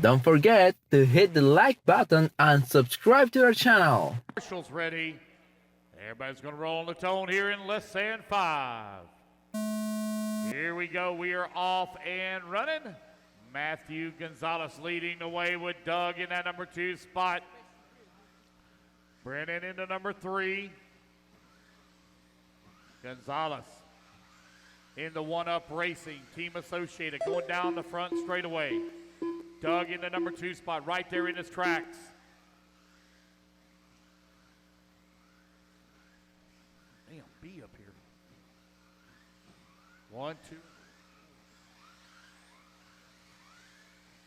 Don't forget to hit the like button and subscribe to our channel. Marshall's ready. Everybody's going to roll on the tone here in less than 5. Here we go. We are off and running. Matthew Gonzalez leading the way with Doug in that number 2 spot. Brennan into number 3. Gonzalez in the one-up racing. Team Associated going down the front straightaway. Doug in the number 2 spot right there in his tracks. Damn, B up here. 1, 2.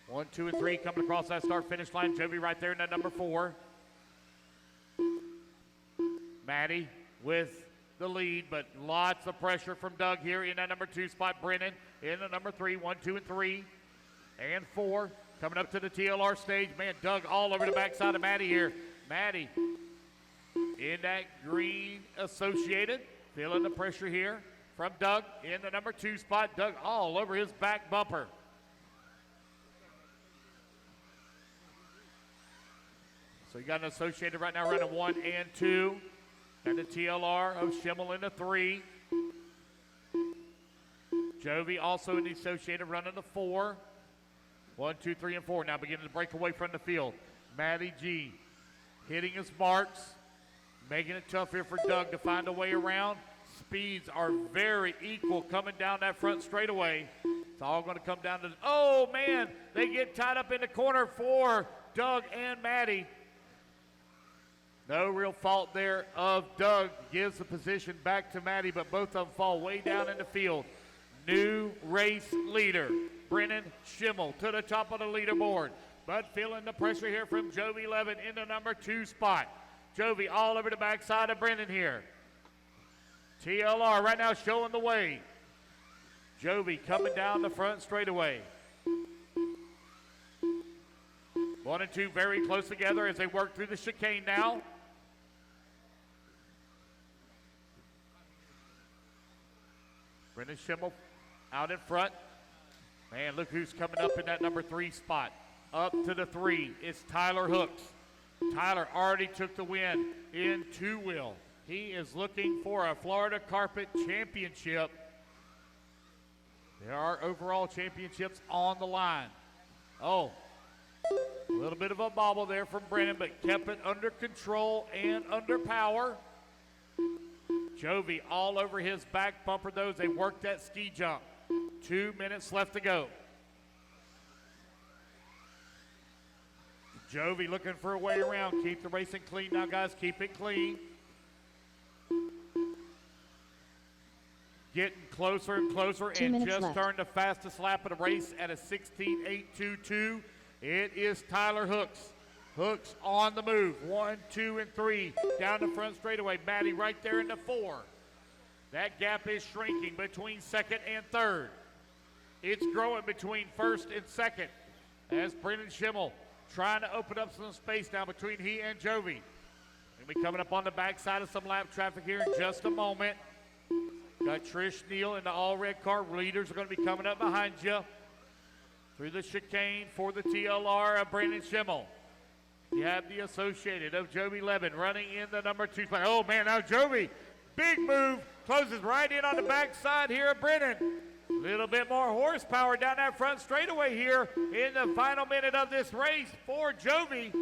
1, 2, and 3 coming across that start-finish line. Jovi right there in that number 4. Maddie with the lead, but lots of pressure from Doug here in that number 2 spot. Brennan in the number 3, 1, 2, and 3, and 4. Coming up to the TLR stage. Man, Doug all over the backside of Maddie here. Maddie in that green Associated. Feeling the pressure here from Doug in the number 2 spot. Doug all over his back bumper. So you got an Associated right now running 1 and 2. Got the TLR of Schimmel in the 3. Jovi also in the Associated running the 4. 1, 2, 3, and 4. Now beginning to break away from the field. Matty G hitting his marks. Making it tough here for Doug to find a way around. Speeds are very equal coming down that front straightaway. It's all going to come down to, oh man, they get tied up in the corner for Doug and Matty. No real fault there of Doug. Gives the position back to Matty, but both of them fall way down in the field. New race leader, Brennan Schimmel, to the top of the leaderboard. But feeling the pressure here from Jovi Levin in the number 2 spot. Jovi all over the backside of Brennan here. TLR right now showing the way. Jovi coming down the front straightaway. 1 and 2 very close together as they work through the chicane now. Brennan Schimmel out in front. Man, look who's coming up in that number 3 spot. Up to the 3, it's Tyler Hooks. Tyler already took the win in 2-wheel. He is looking for a Florida Carpet Championship. There are overall championships on the line. Oh, a little bit of a bobble there from Brennan, but kept it under control and under power. Jovi all over his back bumper, though, as they work that ski jump. 2 minutes left to go. Jovi looking for a way around. Keep the racing clean now, guys. Keep it clean. Getting closer and closer, and just left. Turned the fastest lap of the race at a 16.822. It is Tyler Hooks. Hooks on the move. 1, 2, and 3 down the front straightaway. Matty right there in the 4. That gap is shrinking between 2nd and 3rd. It's growing between 1st and 2nd as Brennan Schimmel trying to open up some space now between he and Jovi. He'll be coming up on the backside of some lap traffic here in just a moment. Got Trish Neal in the all-red car. Leaders are going to be coming up behind you through the chicane for the TLR of Brennan Schimmel. You have the Associated of Jovi Levin running in the number 2 spot. Oh, man, now Jovi, big move, closes right in on the backside here of Brennan. A little bit more horsepower down that front straightaway here in the final minute of this race for Jovi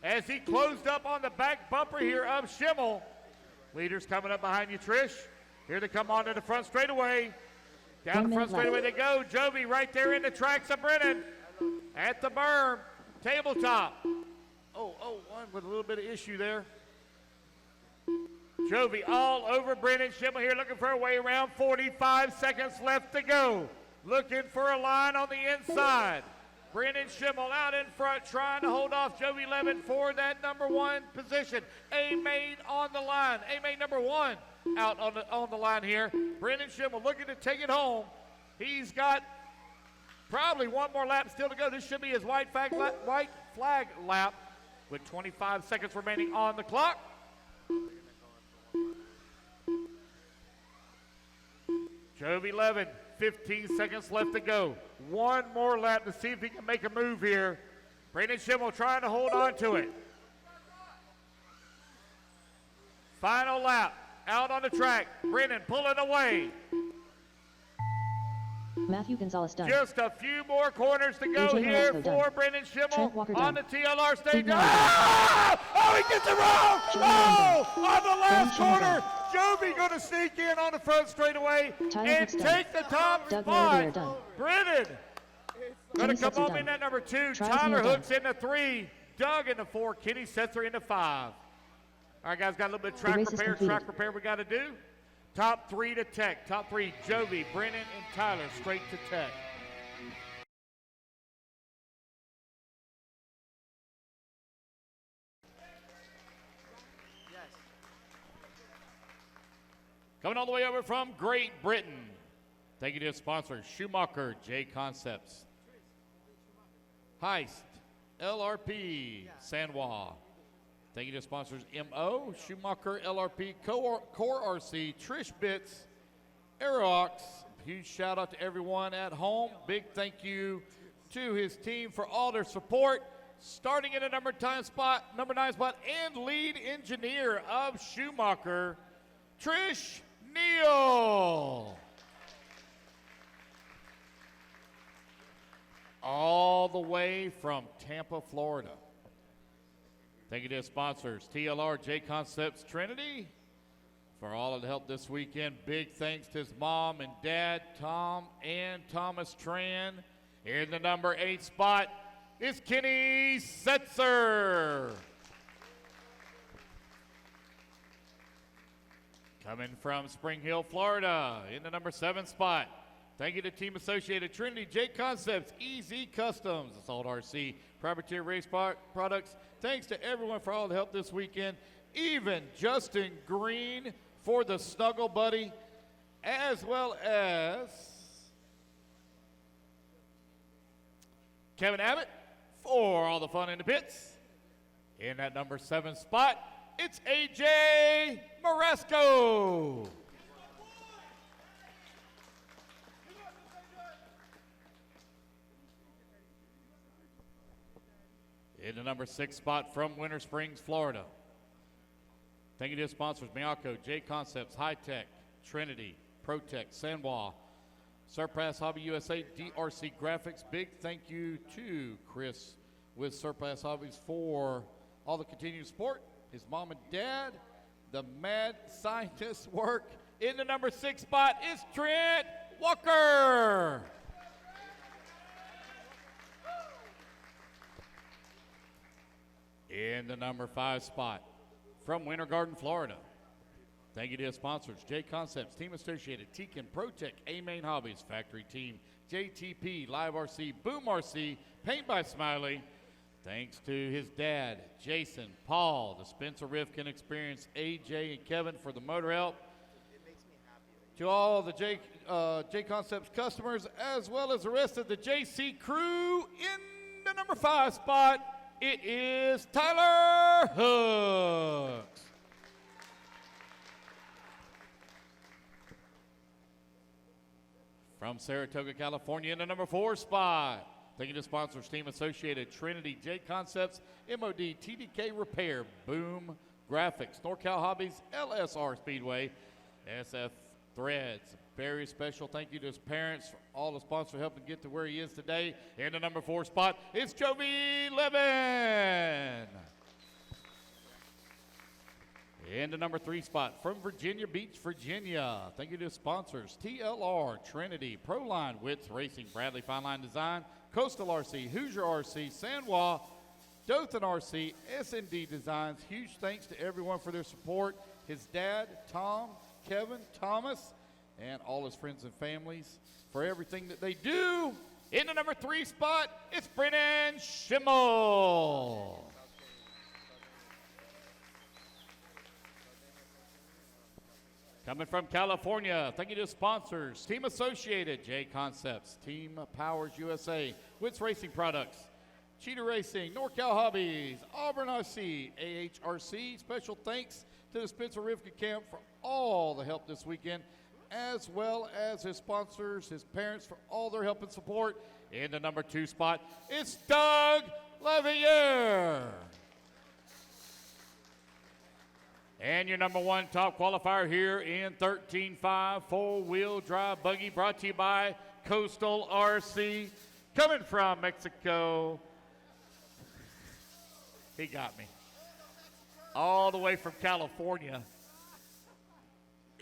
as he closed up on the back bumper here of Schimmel. Leaders coming up behind you, Trish. Here they come onto the front straightaway. Down the front straightaway they go. Jovi right there in the tracks of Brennan at the berm, tabletop. Oh, one with a little bit of issue there. Jovi all over Brennan Schimmel here looking for a way around. 45 seconds left to go. Looking for a line on the inside. Brennan Schimmel out in front trying to hold off Jovi Levin for that number 1 position. A-Main on the line. A-Main number 1 out on the line here. Brennan Schimmel looking to take it home. He's got probably one more lap still to go. This should be his white flag lap with 25 seconds remaining on the clock. Jovi Levin, 15 seconds left to go. One more lap to see if he can make a move here Brennan Schimmel trying to hold on to it. Final lap, out on the track. Brennan pulling away. Matthew Gonzalez done. Just a few more corners to go AJ here Marasco for done. Brennan Schimmel on done. the TLR stage. Big Oh, he gets it wrong. Oh, on the last Brennan corner. Jovi going to sneak in on the front straightaway Tyler and Hooks take done. the top Doug Miller spot. done. Brennan going to Kenny come Setzer home done. in at number 2. Travis Tyler Neal Hooks in the 3. Doug in the 4. Kenny Setzer in the 5. All right, guys, got a little bit of The race is completed. track repair we got to do. Top 3 to Tech. Top 3, Jovi, Brennan, and Tyler straight to Tech. Coming all the way over from Great Britain. Thank you to sponsors Schumacher, J Concepts, Heist, LRP, Sanwa. Thank you to sponsors MO, Schumacher, LRP, Core RC, Trish Bits, Aerox. Huge shout out to everyone at home. Big thank you to his team for all their support. Starting in a number 9 spot, and lead engineer of Schumacher, Trish Neal. All the way from Tampa, Florida. Thank you to sponsors, TLR, J Concepts, Trinity, for all of the help this weekend. Big thanks to his mom and dad, Tom and Thomas Tran. In the number 8 spot is Kenny Setzer. Coming from Spring Hill, Florida, in the number 7 spot. Thank you to Team Associated Trinity, J Concepts, EZ Customs, Assault RC, Privateer Race Products. Thanks to everyone for all the help this weekend. Even Justin Green for the Snuggle Buddy, as well as Kevin Abbott for all the fun in the pits. In that number 7 spot, it's AJ Marasco. In the number 6 spot from Winter Springs, Florida. Thank you to sponsors Miyako, J Concepts, High Tech, Trinity, ProTech, Sanwa, Surpass Hobby USA, DRC Graphics. Big thank you to Chris with Surpass Hobbies for all the continued support. His mom and dad, the mad scientist work. In the number 6 spot is Trent Walker. In the number 5 spot from Winter Garden, Florida. Thank you to the sponsors, J Concepts, Team Associated, Tekin, ProTech, A-Main Hobbies, Factory Team, JTP, Live RC, Boom RC, Paint by Smiley. Thanks to his dad, Jason, Paul, the Spencer Rifkin Experience, AJ and Kevin for the motor help. To all the J Concepts customers, as well as the rest of the JC crew, in the number 5 spot, it is Tyler Hooks. From Saratoga, California, in the number 4 spot. Thank you to sponsors, Team Associated, Trinity, J Concepts, MOD, TDK Repair, Boom Graphics, NorCal Hobbies, LSR Speedway, SF Threads. Very special thank you to his parents for all the sponsors helping get to where he is today. In the number 4 spot, it's Jovi Levin. In the number 3 spot, from Virginia Beach, Virginia. Thank you to sponsors, TLR, Trinity, Proline, Witz Racing, Bradley Fine Line Design, Coastal RC, Hoosier RC, Sanwa, Dothan RC, S&D Designs. Huge thanks to everyone for their support. His dad, Tom, Kevin, Thomas, and all his friends and families for everything that they do. In the number 3 spot, it's Brennan Schimmel. Coming from California, thank you to sponsors, Team Associated, J Concepts, Team Powers USA, Witz Racing Products, Cheetah Racing, NorCal Hobbies, Auburn RC, AHRC. Special thanks to the Spencer Rivka Camp for all the help this weekend, as well as his sponsors, his parents for all their help and support. In the number 2 spot, it's Doug Levin. And your number one top qualifier here in 13.5 4-wheel drive buggy, brought to you by Coastal RC, coming from Mexico. He got me. All the way from California.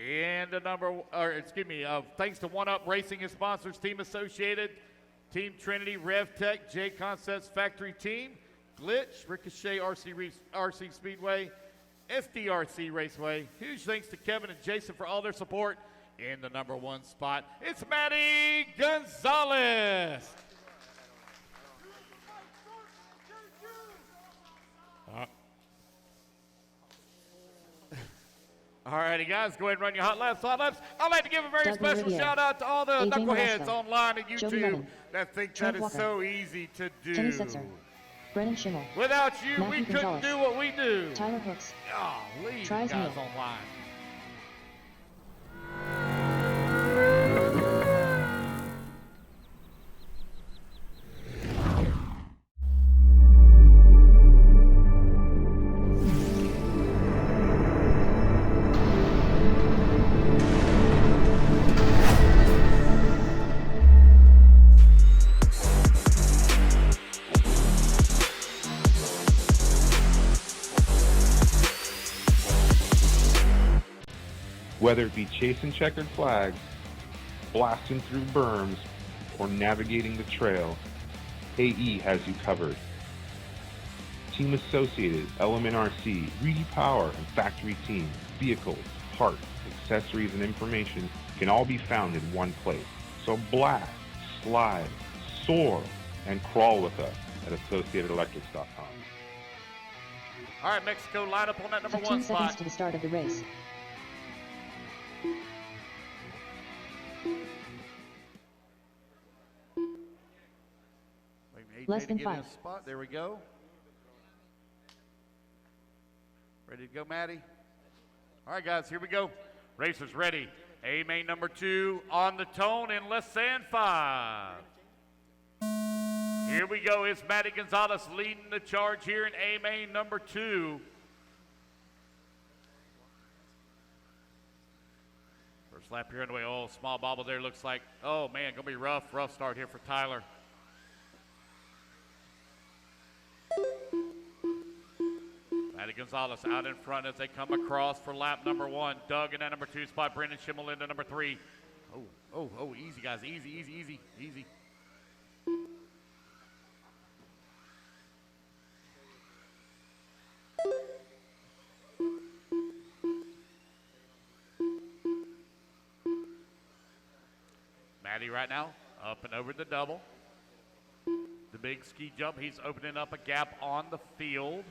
And thanks to One Up Racing and sponsors, Team Associated, Team Trinity, Rev Tech, J Concepts Factory Team, Glitch, Ricochet RC Speedway, SDRC Raceway. Huge thanks to Kevin and Jason for all their support. In the number one spot, it's Matthew Gonzalez. All righty, guys, go ahead and run your hot laps. I'd like to give a very special shout out to all the knuckleheads online at YouTube that think that is so easy to do. BRENNAN SCHIMMEL. Without you, MATTHEW we couldn't GONZALES. do what we do. Tyler Hooks. Leave guys online. Whether it be chasing checkered flags, blasting through berms, or navigating the trail, AE has you covered. Team Associated, Element RC, Reedy Power, and Factory Team, vehicles, parts, accessories, and information can all be found in one place. So blast, slide, soar, and crawl with us at AssociatedElectrics.com. All right, Mexico, line up on that number 15 one spot. seconds to the start of the race. Less than 5. Spot. There we go. Ready to go, Maddie? All right, guys, here we go. Racers ready. A-main number 2 on the tone in less than 5. Here we go. It's Matty Gonzalez leading the charge here in A-main number 2. First lap here underway. Oh, small bobble there. Looks like, oh, man, going to be rough start here for Tyler. Matty Gonzalez out in front as they come across for lap number 1. Doug in that number 2 spot. Brennan Schimmel into number 3. Oh, easy, guys. Easy. Matty right now up and over the double. The big ski jump. He's opening up a gap on the field.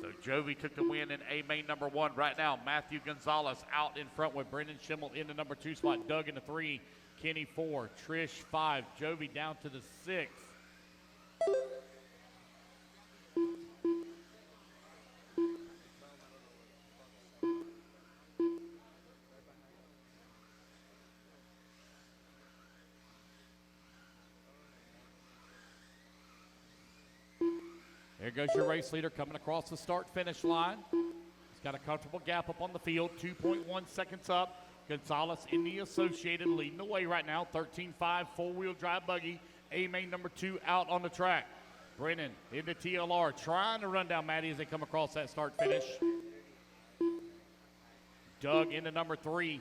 So Jovi took the win in A-main number 1. Right now, Matthew Gonzalez out in front with Brennan Schimmel in the number 2 spot. Doug in the 3, Kenny 4, Trish 5, Jovi down to the 6. There goes your race leader coming across the start-finish line. He's got a comfortable gap up on the field, 2.1 seconds up. Gonzalez in the Associated leading the way right now. 13.5 4-wheel drive buggy. A-main number 2 out on the track. Brennan in the TLR trying to run down Matty as they come across that start-finish. Doug into number 3.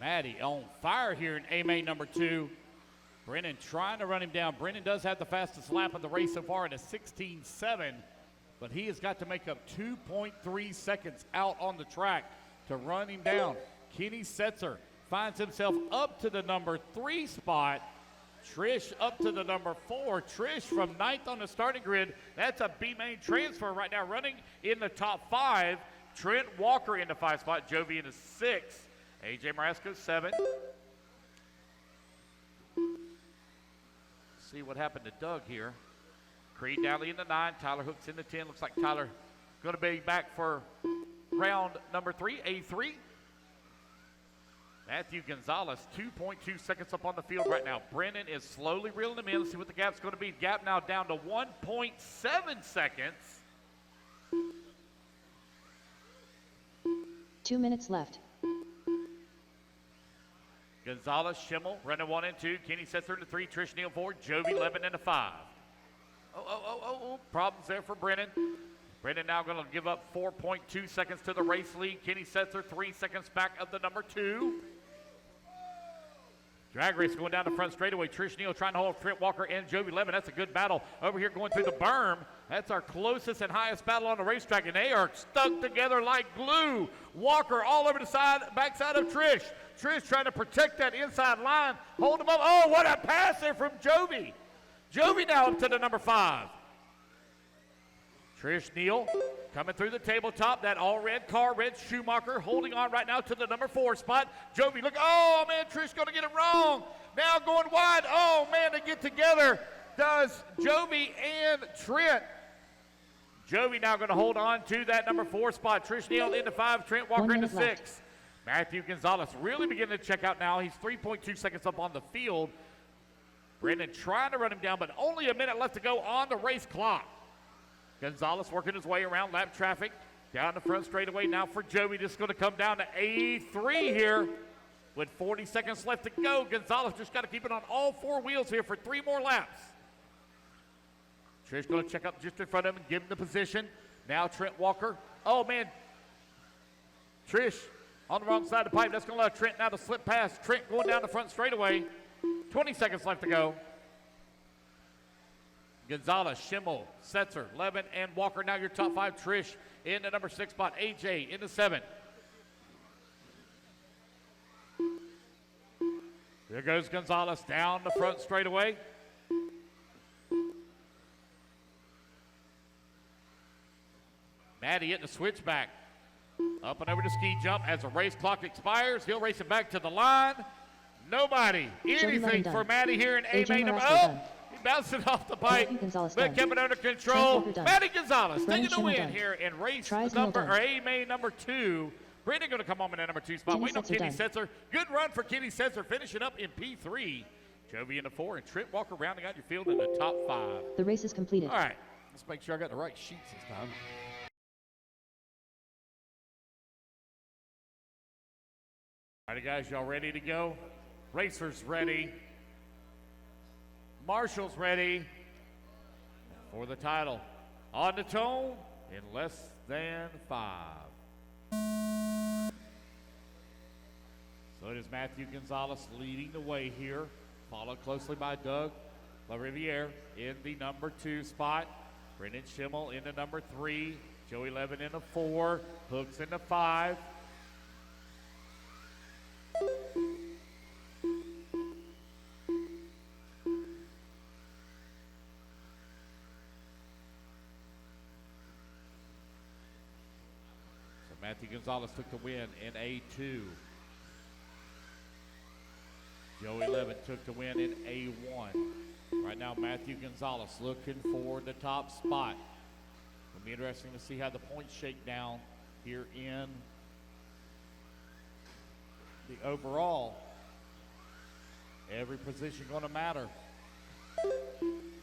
Matty on fire here in A-main number 2. Brennan trying to run him down. Brennan does have the fastest lap of the race so far at a 16.7, but he has got to make up 2.3 seconds out on the track to run him down. Kenny Setzer finds himself up to the number 3 spot. Trish up to the number 4. Trish from 9th on the starting grid. That's a B-main transfer right now running in the top 5. Trent Walker in the 5 spot. Jovi in the 6. AJ Marasco, 7. See what happened to Doug here. Creed Downey in the 9. Tyler Hooks in the 10. Looks like Tyler going to be back for round number 3, A3. Matthew Gonzalez, 2.2 seconds up on the field right now. Brennan is slowly reeling him in. Let's see what the gap's going to be. Gap now down to 1.7 seconds. 2 minutes left. Gonzalez, Schimmel, running 1 and 2. Kenny Setzer in the 3. Trish Neal 4. Jovi Levin in the 5. Problems there for Brennan. Brennan now going to give up 4.2 seconds to the race lead. Kenny Setzer 3 seconds back of the number 2. Drag race going down the front straightaway. Trish Neal trying to hold Trent Walker and Jovi Levin. That's a good battle. Over here going through the berm. That's our closest and highest battle on the racetrack, and they are stuck together like glue. Walker all over the backside of Trish. Trish trying to protect that inside line. Hold him up. Oh, what a pass there from Jovi. Jovi now up to the number 5. Trish Neal coming through the tabletop. That all-red car, Red Schumacher, holding on right now to the number 4 spot. Jovi, look. Oh, man, Trish going to get it wrong. Now going wide. Oh, man, they get together. Does Jovi and Trent. Jovi now going to hold on to that number 4 spot. Trish Neal into 5. Trent Walker into 6. Matthew Gonzalez really beginning to check out now. He's 3.2 seconds up on the field. Brennan trying to run him down, but only a minute left to go on the race clock. Gonzalez working his way around lap traffic. Down the front straightaway now for Jovi. This is going to come down to A3 here with 40 seconds left to go. Gonzalez just got to keep it on all 4 wheels here for 3 more laps. Trish going to check up just in front of him and give him the position. Now Trent Walker. Oh, man. Trish on the wrong side of the pipe. That's going to allow Trent now to slip past. Trent going down the front straightaway. 20 seconds left to go. Gonzalez, Schimmel, Setzer, Levin, and Walker. Now your top 5. Trish in the number 6 spot. AJ in the 7. There goes Gonzalez down the front straightaway. Matty hitting the switchback. Up and over the ski jump as the race clock expires. He'll race it back to the line. Nobody. Anything for Matty here in A main number. Oh, he bounced it off the pipe, but kept it under control. Matty Gonzalez taking the win here in race number, or A main number 2. Brennan going to come home in that number 2 spot. Waiting on Kenny Setzer. Good run for Kenny Setzer, finishing up in P3. Jovi in the 4, and Trent Walker rounding out your field in the top 5. The race is completed. All right, let's make sure I got the right sheets this time. All right, guys, y'all ready to go? Racers ready. Marshall's ready for the title. On the tone in less than 5. So it is Matthew Gonzalez leading the way here, followed closely by Doug LaRiviere in the number 2 spot. Brennan Schimmel in the number 3. Joey Levin in the 4. Hooks in the 5. Matthew Gonzalez took the win in A2. Joey Levin took the win in A1. Right now, Matthew Gonzalez looking for the top spot. It'll be interesting to see how the points shake down here in the overall. Every position going to matter.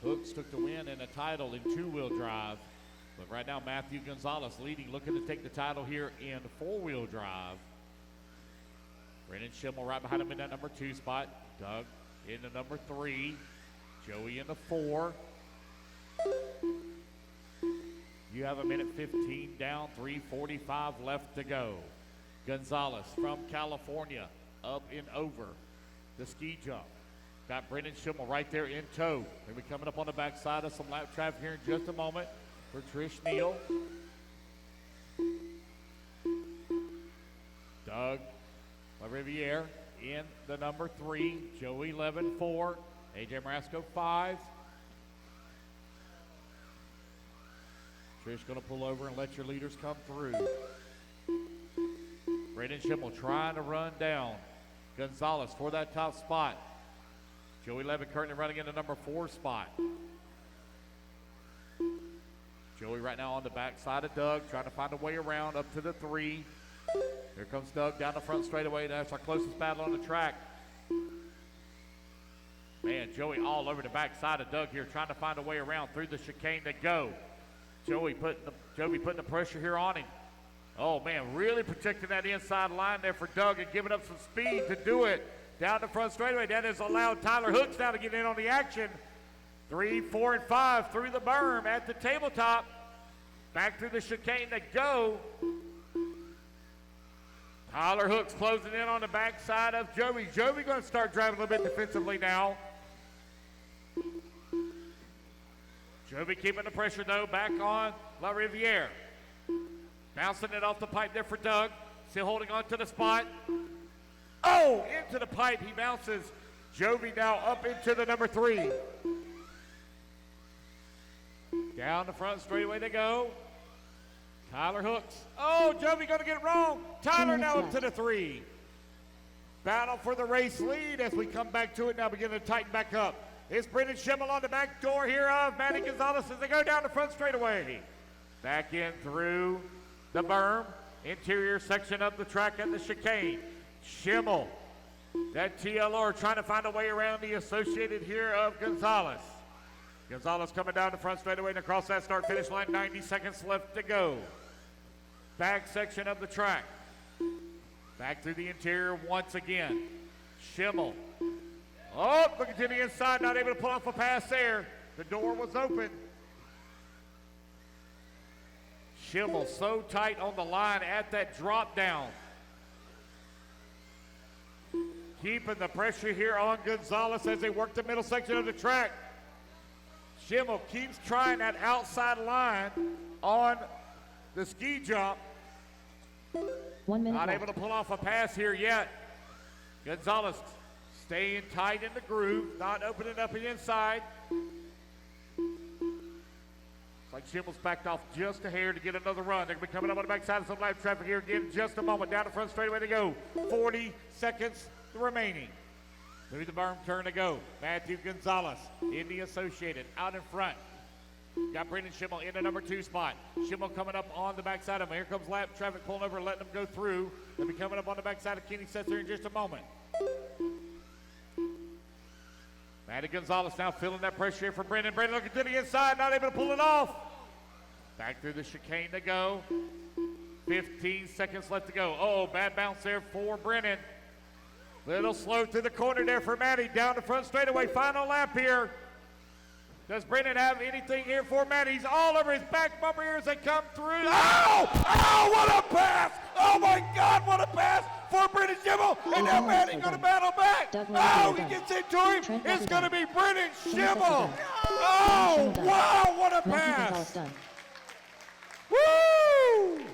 Hooks took the win in a title in 2-wheel drive. But right now, Matthew Gonzalez leading, looking to take the title here in 4-wheel drive. Brennan Schimmel right behind him in that number 2 spot. Doug in the number 3. Joey in the 4. You have a minute 15 down, 3:45 left to go. Gonzalez from California up and over the ski jump. Got Brennan Schimmel right there in tow. They'll be coming up on the backside of some lap traffic here in just a moment for Trish Neal. Doug LaRiviere in the number 3. Joey Levin 4. AJ Marasco 5. Trish going to pull over and let your leaders come through. Brennan Schimmel trying to run down Gonzalez for that top spot. Joey Levin currently running in the number 4 spot. Joey right now on the backside of Doug, trying to find a way around up to the 3. Here comes Doug down the front straightaway. That's our closest battle on the track. Man, Joey all over the backside of Doug here, trying to find a way around through the chicane to go. Joey putting the pressure here on him. Oh, man, really protecting that inside line there for Doug and giving up some speed to do it. Down the front straightaway. That has allowed Tyler Hooks now to get in on the action. 3, 4, and 5 through the berm at the tabletop. Back through the chicane to go. Tyler Hooks closing in on the backside of Joey. Joey going to start driving a little bit defensively now. Joey keeping the pressure, though, back on La Riviere. Bouncing it off the pipe there for Doug. Still holding on to the spot. Oh, into the pipe. He bounces. Joey now up into the number 3. Down the front straightaway they go. Tyler Hooks. Oh, Joey going to get it wrong. Tyler now up to the 3. Battle for the race lead as we come back to it now, beginning to tighten back up. It's Brennan Schimmel on the back door here of Matty Gonzalez as they go down the front straightaway. Back in through the berm, interior section of the track at the chicane. Schimmel, that TLR trying to find a way around the associated here of Gonzalez. Gonzalez coming down the front straightaway and across that start-finish line, 90 seconds left to go. Back section of the track. Back through the interior once again. Schimmel. Oh, looking to the inside, not able to pull off a pass there. The door was open. Schimmel so tight on the line at that drop down. Keeping the pressure here on Gonzalez as they work the middle section of the track. Schimmel keeps trying that outside line on the ski jump. 1 minute Not left. able to pull off a pass here yet. Gonzalez staying tight in the groove, not opening up the inside. It's like Schimmel's backed off just a hair to get another run. They're going to be coming up on the backside of some live traffic here again in just a moment. Down the front straightaway to go. 40 seconds remaining. Through the berm turn to go. Matthew Gonzalez in the associated out in front. Got Brennan Schimmel in the number 2 spot. Schimmel coming up on the backside of him. Here comes lap traffic pulling over, letting them go through. They'll be coming up on the backside of Kenny Setzer in just a moment. Matty Gonzalez now feeling that pressure here for Brennan. Brennan looking to the inside, not able to pull it off. Back through the chicane to go. 15 seconds left to go. Oh, bad bounce there for Brennan. Little slow through the corner there for Matty. Down the front straightaway. Final lap here. Does Brennan have anything here for Matty? He's all over his back bumper here as they come through. Oh! Oh, what a pass! Oh, my God, what a pass for Brennan Schimmel. And now Matty going to battle back. Oh, he gets into him. It's going to be Brennan Schimmel. Oh, wow, what a pass. Woo!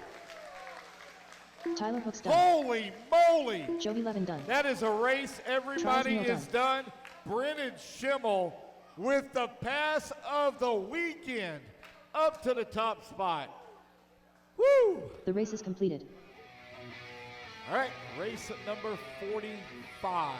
Tyler Hooks done. Holy moly. Joey Levin done. That is a race everybody is done. Brennan Schimmel with the pass of the weekend up to the top spot. Woo! The race is completed. All right, race number 45.